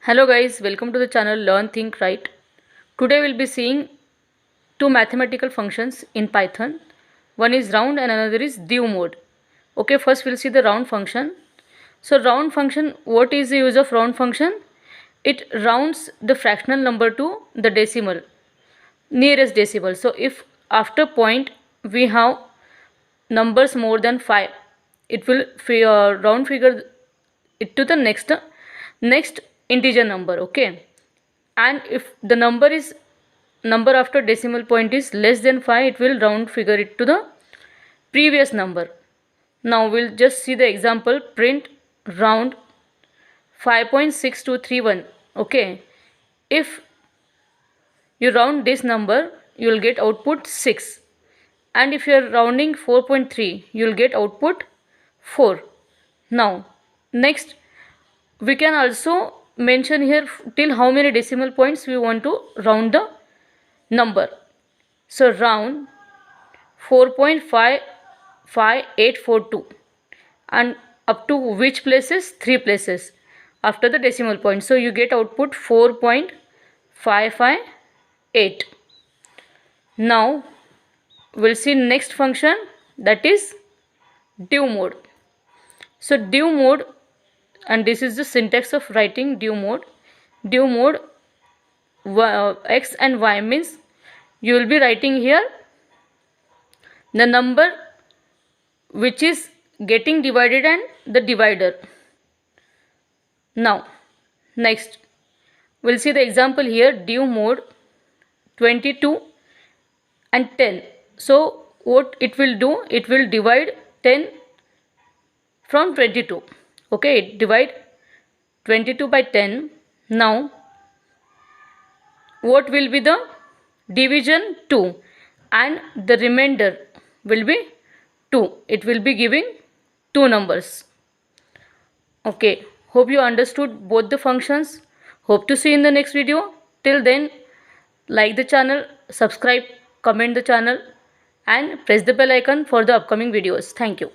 Hello guys, welcome to the channel Learn Think Right. Today we'll be seeing two mathematical functions in Python. One is round and another is divmod. Okay, first we'll see the round function. So round function, what is the use of round function? It rounds the fractional number to the decimal, nearest decimal. So if after point we have numbers more than 5, it will round figure it to the next integer number. Okay, and if the number after decimal point is less than 5, it will round figure it to the previous number. Now we'll just see the example. Print round 5.6231. Okay, if you round this number, you will get output 6, and if you are rounding 4.3, you will get output 4. Now next, we can also mention here till how many decimal points we want to round the number. So round 4.55842, and up to which places? 3 places after the decimal point. So you get output 4.558. Now we'll see next function, that is divmod. So divmod, and this is the syntax of writing divmod. Divmod x and y means you will be writing here the number which is getting divided and the divider. Now next we'll see the example here, divmod 22 and 10. So what it will do, it will divide 10 from 22. Okay, divide 22 by 10. Now what will be the division? 2, and the remainder will be 2. It will be giving 2 numbers. Okay, hope you understood both the functions. Hope to see you in the next video. Till then, like the channel, subscribe, comment the channel, and press the bell icon for the upcoming videos. Thank you.